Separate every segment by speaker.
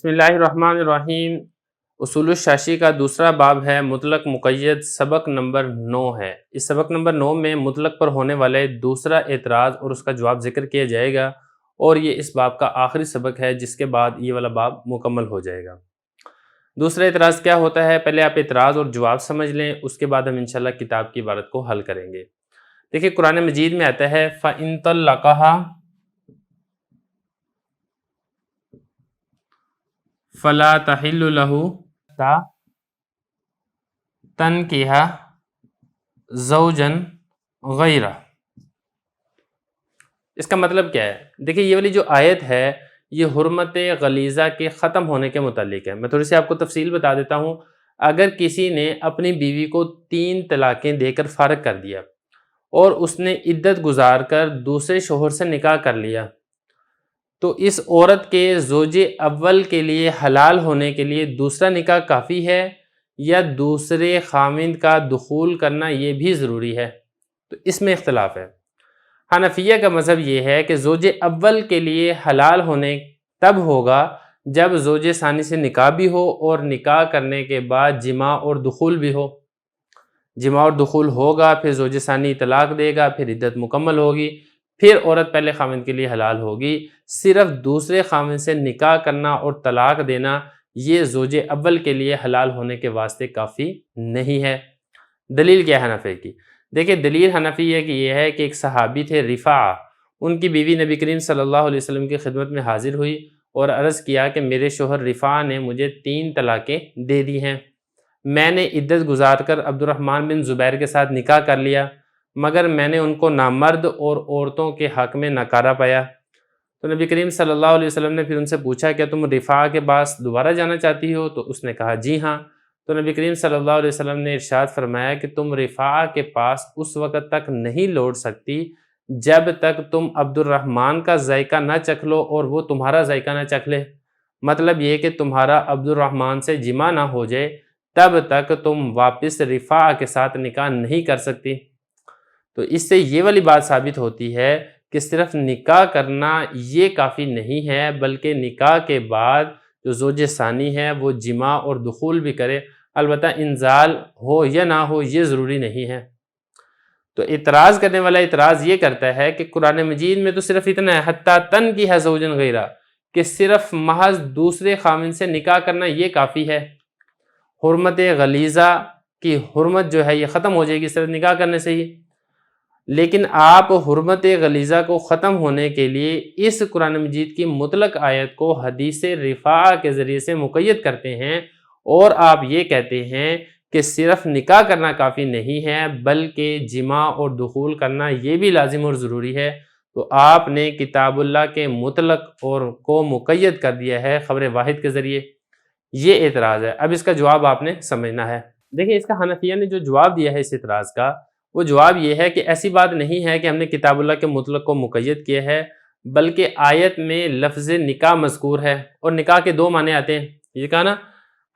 Speaker 1: بسم اللہ الرحمن الرحیم۔ اصول الشاشی کا دوسرا باب ہے مطلق مقید، سبق نمبر 9 ہے۔ اس سبق نمبر 9 میں مطلق پر ہونے والے دوسرا اعتراض اور اس کا جواب ذکر کیا جائے گا، اور یہ اس باب کا آخری سبق ہے جس کے بعد یہ والا باب مکمل ہو جائے گا۔ دوسرا اعتراض کیا ہوتا ہے؟ پہلے آپ اعتراض اور جواب سمجھ لیں، اس کے بعد ہم انشاءاللہ کتاب کی عبارت کو حل کریں گے۔ دیکھیں قرآن مجید میں آتا ہے فَإِن طَلَّقَهَا فلا تحل له تنکح زوجا غیرہ۔ اس کا مطلب کیا ہے؟ دیکھیں یہ والی جو آیت ہے یہ حرمت غلیظہ کے ختم ہونے کے متعلق ہے۔ میں تھوڑی سی آپ کو تفصیل بتا دیتا ہوں۔ اگر کسی نے اپنی بیوی کو 3 طلاقیں دے کر فارغ کر دیا اور اس نے عدت گزار کر دوسرے شوہر سے نکاح کر لیا، تو اس عورت کے زوج اول کے لیے حلال ہونے کے لیے دوسرا نکاح کافی ہے یا دوسرے خامند کا دخول کرنا یہ بھی ضروری ہے؟ تو اس میں اختلاف ہے۔ حنفیہ کا مذہب یہ ہے کہ زوج اول کے لیے حلال ہونے تب ہوگا جب زوج ثانی سے نکاح بھی ہو اور نکاح کرنے کے بعد جماع اور دخول بھی ہو۔ جماع اور دخول ہوگا، پھر زوج ثانی طلاق دے گا، پھر عدت مکمل ہوگی، پھر عورت پہلے خامند کے لیے حلال ہوگی۔ صرف دوسرے خامند سے نکاح کرنا اور طلاق دینا یہ زوج اول کے لیے حلال ہونے کے واسطے کافی نہیں ہے۔ دلیل کیا ہے حنفی کی؟ دیکھیں دلیل حنفیہ کی یہ ہے کہ ایک صحابی تھے رفاعہ، ان کی بیوی نبی کریم صلی اللہ علیہ وسلم کی خدمت میں حاضر ہوئی اور عرض کیا کہ میرے شوہر رفاعہ نے مجھے 3 طلاقیں دے دی ہیں، میں نے عدت گزار کر عبد الرحمن بن زبیر کے ساتھ نکاح کر لیا، مگر میں نے ان کو نامرد اور عورتوں کے حق میں نکارہ پایا۔ تو نبی کریم صلی اللہ علیہ وسلم نے پھر ان سے پوچھا کہ تم رفاعہ کے پاس دوبارہ جانا چاہتی ہو؟ تو اس نے کہا جی ہاں۔ تو نبی کریم صلی اللہ علیہ وسلم نے ارشاد فرمایا کہ تم رفاعہ کے پاس اس وقت تک نہیں لوٹ سکتی جب تک تم عبد الرحمن کا ذائقہ نہ چکھ لو اور وہ تمہارا ذائقہ نہ چکھ لے۔ مطلب یہ کہ تمہارا عبد الرحمن سے جماع نہ ہو جائے تب تک تم واپس رفاعہ کے ساتھ نکاح نہیں کر سکتی۔ تو اس سے یہ والی بات ثابت ہوتی ہے کہ صرف نکاح کرنا یہ کافی نہیں ہے، بلکہ نکاح کے بعد جو زوج ثانی ہے وہ جماع اور دخول بھی کرے، البتہ انزال ہو یا نہ ہو یہ ضروری نہیں ہے۔ تو اعتراض کرنے والا اعتراض یہ کرتا ہے کہ قرآن مجید میں تو صرف اتنا ہے حتیٰ تنکح زوجا غیرہ، کہ صرف محض دوسرے خامند سے نکاح کرنا یہ کافی ہے۔ حرمت غلیظہ کی حرمت جو ہے یہ ختم ہو جائے گی صرف نکاح کرنے سے ہی۔ لیکن آپ حرمت غلیظہ کو ختم ہونے کے لیے اس قرآن مجید کی مطلق آیت کو حدیث رفاعہ کے ذریعے سے مقید کرتے ہیں، اور آپ یہ کہتے ہیں کہ صرف نکاح کرنا کافی نہیں ہے بلکہ جماع اور دخول کرنا یہ بھی لازم اور ضروری ہے۔ تو آپ نے کتاب اللہ کے مطلق اور کو مقید کر دیا ہے خبر واحد کے ذریعے۔ یہ اعتراض ہے۔ اب اس کا جواب آپ نے سمجھنا ہے۔ دیکھیں اس کا حنفیہ نے جو جواب دیا ہے اس اعتراض کا، وہ جواب یہ ہے کہ ایسی بات نہیں ہے کہ ہم نے کتاب اللہ کے مطلق کو مقید کیا ہے، بلکہ آیت میں لفظ نکاح مذکور ہے، اور نکاح کے 2 معنی آتے ہیں۔ یہ کہا نا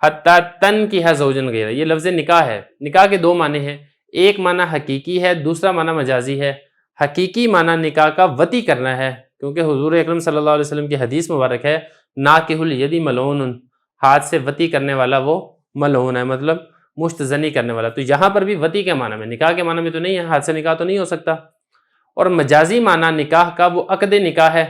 Speaker 1: حتیٰ تنکح زوجا غیرہ، یہ لفظ نکاح ہے، نکاح کے 2 معنی ہیں، ایک معنی حقیقی ہے، دوسرا معنی مجازی ہے۔ حقیقی معنی نکاح کا وطی کرنا ہے، کیونکہ حضور اکرم صلی اللہ علیہ وسلم کی حدیث مبارک ہے ناکح الید ملعون، ہاتھ سے وطی کرنے والا وہ ملعون ہے، مطلب مشت زنی کرنے والا۔ تو یہاں پر بھی وطی کے معنی میں، نکاح کے معنی میں تو نہیں ہے، ہاتھ سے نکاح تو نہیں ہو سکتا۔ اور مجازی معنی نکاح کا وہ عقد نکاح ہے،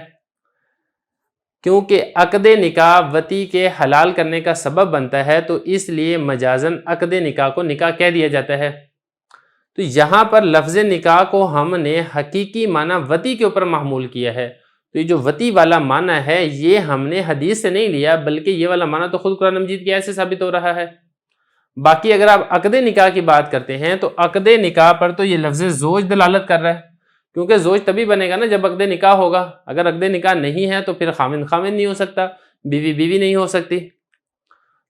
Speaker 1: کیونکہ عقد نکاح وطی کے حلال کرنے کا سبب بنتا ہے، تو اس لیے مجازن عقد نکاح کو نکاح کہہ دیا جاتا ہے۔ تو یہاں پر لفظ نکاح کو ہم نے حقیقی معنی وطی کے اوپر محمول کیا ہے۔ تو یہ جو وطی والا معنی ہے یہ ہم نے حدیث سے نہیں لیا، بلکہ یہ والا معنی تو خود قرآن مجید کی آیت سے ثابت ہو رہا ہے۔ باقی اگر آپ عقد نکاح کی بات کرتے ہیں تو عقد نکاح پر تو یہ لفظ زوج دلالت کر رہا ہے، کیونکہ زوج تبھی بنے گا نا جب عقد نکاح ہوگا۔ اگر عقد نکاح نہیں ہے تو پھر خامند خامند نہیں ہو سکتا، بیوی بیوی نہیں ہو سکتی۔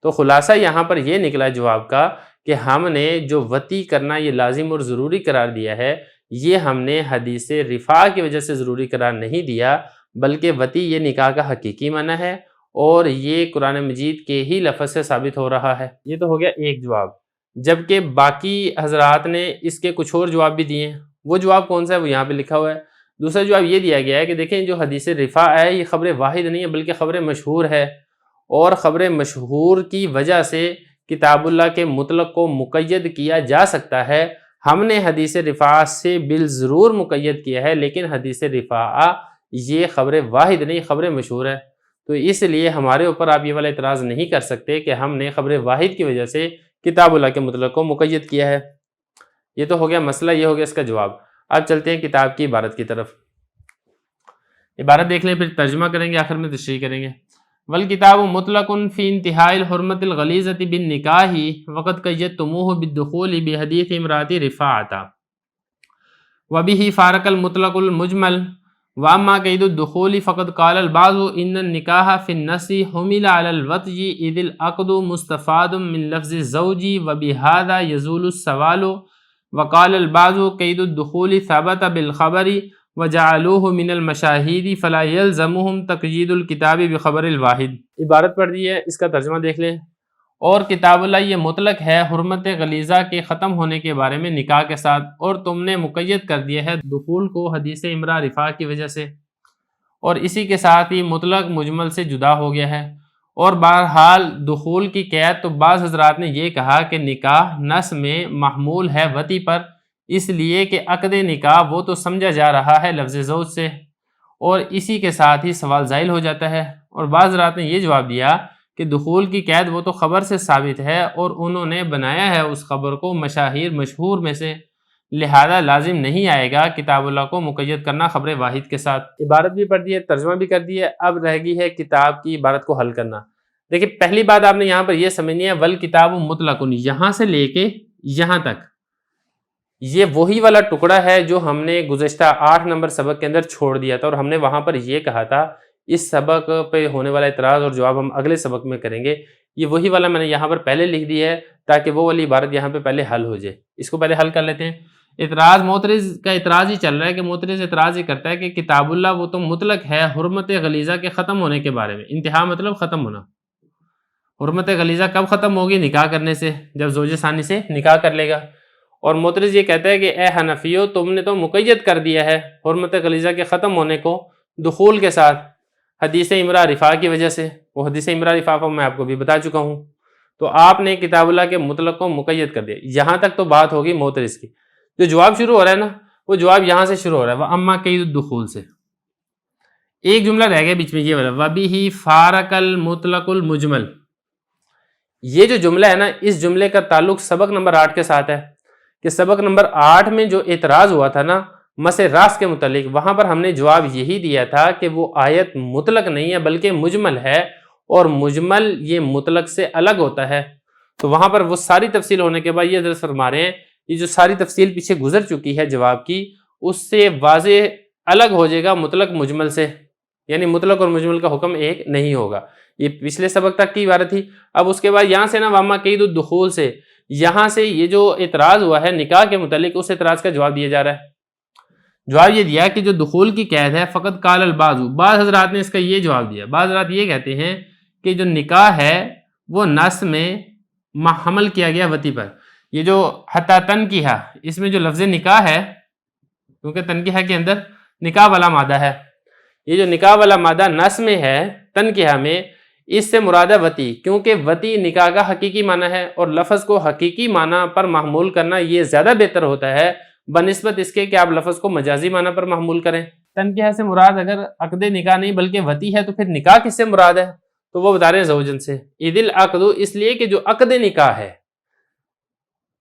Speaker 1: تو خلاصہ یہاں پر یہ نکلا جواب کا کہ ہم نے جو وطی کرنا یہ لازم اور ضروری قرار دیا ہے، یہ ہم نے حدیث رفاعہ کی وجہ سے ضروری قرار نہیں دیا، بلکہ وطی یہ نکاح کا حقیقی معنی ہے، اور یہ قرآن مجید کے ہی لفظ سے ثابت ہو رہا ہے۔ یہ تو ہو گیا ایک جواب، جبکہ باقی حضرات نے اس کے کچھ اور جواب بھی دیے ہیں۔ وہ جواب کون سا ہے؟ وہ یہاں پہ لکھا ہوا ہے۔ دوسرا جواب یہ دیا گیا ہے کہ دیکھیں جو حدیث رفاعہ ہے یہ خبر واحد نہیں ہے بلکہ خبر مشہور ہے، اور خبر مشہور کی وجہ سے کتاب اللہ کے مطلق کو مقید کیا جا سکتا ہے۔ ہم نے حدیث رفاع سے بالضرور مقید کیا ہے، لیکن حدیث رفاع یہ خبر واحد نہیں، خبر مشہور ہے، تو اس لیے ہمارے اوپر آپ یہ والا اعتراض نہیں کر سکتے کہ ہم نے خبر واحد کی وجہ سے کتاب اللہ کے مطلق کو مقید کیا ہے۔ یہ تو ہو گیا مسئلہ، یہ ہو گیا اس کا جواب۔ اب چلتے ہیں کتاب کی عبارت کی طرف۔ عبارت دیکھ لیں، پھر ترجمہ کریں گے، آخر میں تشریح کریں گے۔ والکتاب مطلق فی انتہاء الحرمۃ الغلیظۃ بالنکاح وقد قیدتموہ بالدخول بحدیث امرأۃ رفاعۃ وبہ فارق المطلق المجمل واما قید الدخول فقد قال البعض ان النکاح فی النص حمل علی الوطء اذ العقد مستفاد من لفظ الزوج وبہذا یزول السوال وقال البعض قید الدخول ثبت بالخبر وجعلوه من المشاہید فلا يلزمهم تقیید الکتاب بخبر الواحد۔ عبارت پڑھ دی ہے، اس کا ترجمہ دیکھ لیں۔ اور کتاب اللہ یہ مطلق ہے حرمت غلیظہ کے ختم ہونے کے بارے میں نکاح کے ساتھ، اور تم نے مقید کر دیا ہے دخول کو حدیث امرأۃ رفاع کی وجہ سے، اور اسی کے ساتھ ہی مطلق مجمل سے جدا ہو گیا ہے۔ اور بہرحال دخول کی قید تو بعض حضرات نے یہ کہا کہ نکاح نص میں محمول ہے وطی پر، اس لیے کہ عقد نکاح وہ تو سمجھا جا رہا ہے لفظ زوج سے، اور اسی کے ساتھ ہی سوال زائل ہو جاتا ہے۔ اور بعض حضرات نے یہ جواب دیا کہ دخول کی قید وہ تو خبر سے ثابت ہے، اور انہوں نے بنایا ہے اس خبر کو مشاہیر مشہور میں سے، لہذا لازم نہیں آئے گا کتاب اللہ کو مقید کرنا خبر واحد کے ساتھ۔ عبارت بھی پڑھ دی ہے، ترجمہ بھی کر دی ہے، اب رہ گئی ہے کتاب کی عبارت کو حل کرنا۔ دیکھیں پہلی بات آپ نے یہاں پر یہ سمجھنی ہے، والکتاب مطلق، یہاں سے لے کے یہاں تک یہ وہی والا ٹکڑا ہے جو ہم نے گزشتہ 8 نمبر سبق کے اندر چھوڑ دیا تھا، اور ہم نے وہاں پر یہ کہا تھا اس سبق پہ ہونے والا اعتراض اور جواب ہم اگلے سبق میں کریں گے۔ یہ وہی والا میں نے یہاں پر پہلے لکھ دی ہے تاکہ وہ والی عبارت یہاں پہ پہلے حل ہو جائے۔ اس کو پہلے حل کر لیتے ہیں۔ اعتراض معترض کا اعتراض ہی چل رہا ہے کہ معترض اعتراض ہی کرتا ہے کہ کتاب اللہ وہ تو مطلق ہے حرمت غلیظہ کے ختم ہونے کے بارے میں۔ انتہا مطلب ختم ہونا۔ حرمت غلیظہ کب ختم ہوگی؟ نکاح کرنے سے، جب زوج ثانی سے نکاح کر لے گا۔ اور معترض یہ کہتا ہے کہ اے حنفیو، تم نے تو مقید کر دیا ہے حرمت غلیظہ کے ختم ہونے کو دخول کے ساتھ حدیث امرأۃ رفاع کی وجہ سے۔ وہ حدیث امرأۃ رفاع میں آپ کو بھی بتا چکا ہوں، تو آپ نے کتاب اللہ کے مطلق کو مقید کر دیا۔ یہاں تک تو بات ہوگی معترض کی۔ جو جواب شروع ہو رہا ہے نا، وہ جواب یہاں سے شروع ہو رہا ہے، وَأَمَّا قَيْدُ الدُّخُولِ سے۔ ایک جملہ رہ گیا بیچ میں، یہ والا وَبِهِ فَارَقَ الْمُطْلَقُ الْمُجْمَلُ۔ یہ جو جملہ ہے نا، اس جملے کا تعلق سبق نمبر 8 کے ساتھ ہے، کہ سبق نمبر 8 میں جو اعتراض ہوا تھا نا مس راس کے متعلق، وہاں پر ہم نے جواب یہی دیا تھا کہ وہ آیت مطلق نہیں ہے بلکہ مجمل ہے، اور مجمل یہ مطلق سے الگ ہوتا ہے۔ تو وہاں پر وہ ساری تفصیل ہونے کے بعد یہ درس فرما رہے ہیں، یہ جو ساری تفصیل پیچھے گزر چکی ہے جواب کی، اس سے واضح الگ ہو جائے گا مطلق مجمل سے، یعنی مطلق اور مجمل کا حکم ایک نہیں ہوگا۔ یہ پچھلے سبق تک کی عبارت تھی۔ اب اس کے بعد یہاں سے نا وَأَمَّا قَيْدُ الدُّخُولِ سے، یہاں سے یہ جو اعتراض ہوا ہے نکاح کے متعلق، اس اعتراض کا جواب دیا جا رہا ہے۔ جواب یہ دیا کہ جو دخول کی قید ہے فقط قال البعض، بعض حضرات نے اس کا یہ جواب دیا۔ بعض حضرات یہ کہتے ہیں کہ جو نکاح ہے وہ نص میں حمل کیا گیا وطی پر۔ یہ جو حتی تنکیحہ، اس میں جو لفظ نکاح ہے، کیونکہ تنکیحہ کے اندر نکاح والا مادہ ہے، یہ جو نکاح والا مادہ نص میں ہے تنکیحہ میں، اس سے مراد ہے وطی، کیونکہ وطی نکاح کا حقیقی معنی ہے، اور لفظ کو حقیقی معنی پر محمول کرنا یہ زیادہ بہتر ہوتا ہے بنسبت اس کے کہ آپ لفظ کو مجازی معنی پر محمول کریں۔ تنکیحہ سے مراد اگر عقد نکاح نہیں بلکہ وطی ہے، تو پھر نکاح کس سے مراد ہے؟ تو وہ بتا رہے ہیں زوجن سے۔ اذ العقد، اس لیے کہ جو عقد نکاح ہے،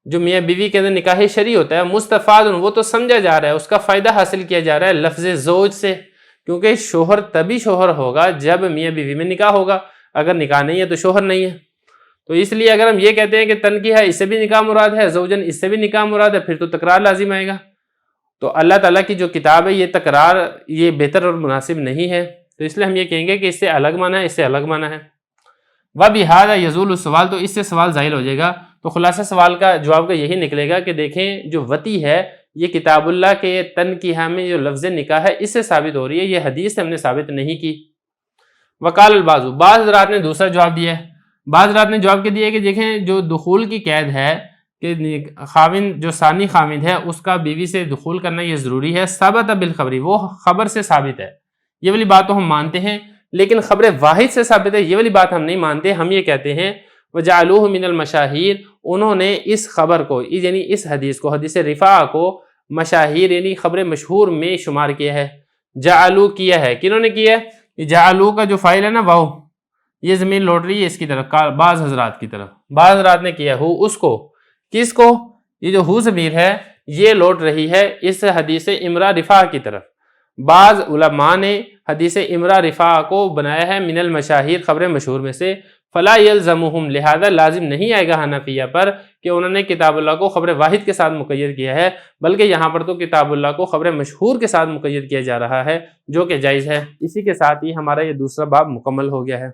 Speaker 1: جو میاں بیوی کے اندر نکاح شرعی ہوتا ہے، مستفاد، وہ تو سمجھا جا رہا ہے، اس کا فائدہ حاصل کیا جا رہا ہے لفظ زوج سے، کیونکہ شوہر تبھی شوہر ہوگا جب میاں بیوی میں نکاح ہوگا، اگر نکاح نہیں ہے تو شوہر نہیں ہے۔ تو اس لیے اگر ہم یہ کہتے ہیں کہ تنکیحہ اس سے بھی نکاح مراد ہے، زوجن اس سے بھی نکاح مراد ہے، پھر تو تکرار لازم آئے گا۔ تو اللہ تعالیٰ کی جو کتاب ہے یہ تکرار یہ بہتر اور مناسب نہیں ہے، تو اس لیے ہم یہ کہیں گے کہ اس سے الگ معنی ہے، اس سے الگ معنی ہے۔ وَبِهَذَا يَزُولُ السَّوَالُ، تو اس سے سوال ظاہر ہو جائے گا۔ تو خلاصہ سوال کا جواب کا یہی نکلے گا کہ دیکھیں جو وطی ہے یہ کتاب اللہ کے تنکیحہ میں جو لفظ نکاح ہے اس سے ثابت ہو رہی ہے، یہ حدیث سے ہم نے ثابت نہیں کی۔ وقال البعض، بعض حضرات نے دوسرا جواب دیا ہے۔ بعض حضرات نے جواب کے دیا کہ دیکھیں جو دخول کی قید ہے کہ خاوند جو ثانی خاوند ہے اس کا بیوی سے دخول کرنا یہ ضروری ہے، ثابت بالخبری، وہ خبر سے ثابت ہے۔ یہ والی بات تو ہم مانتے ہیں، لیکن خبر واحد سے ثابت ہے یہ والی بات ہم نہیں مانتے. ہم یہ کہتے ہیں وجعلوہ من المشاہیر، انہوں نے اس خبر کو یعنی اس حدیث کو، حدیث رفاع کو مشاہیر یعنی خبر مشہور میں شمار کیا ہے. جعلو کیا ہے، کنہوں نے کیا ہے؟ جعلو کا جو فاعل ہے نا واو، یہ زمین لوٹ رہی ہے اس کی طرف، بعض حضرات کی طرف. بعض حضرات نے کیا ہو اس کو، کس کو؟ یہ جو ہو ضمیر ہے یہ لوٹ رہی ہے اس حدیث امرا رفاع کی طرف. بعض علماء نے حدیث امرا رفاع کو بنایا ہے من المشاہیر، خبر مشہور میں سے. فلا یلزمہم، لہذا لازم نہیں آئے گا حنفیہ پر کہ انہوں نے کتاب اللہ کو خبر واحد کے ساتھ مقید کیا ہے، بلکہ یہاں پر تو کتاب اللہ کو خبر مشہور کے ساتھ مقید کیا جا رہا ہے، جو کہ جائز ہے. اسی کے ساتھ ہی ہمارا یہ دوسرا باب مکمل ہو گیا ہے.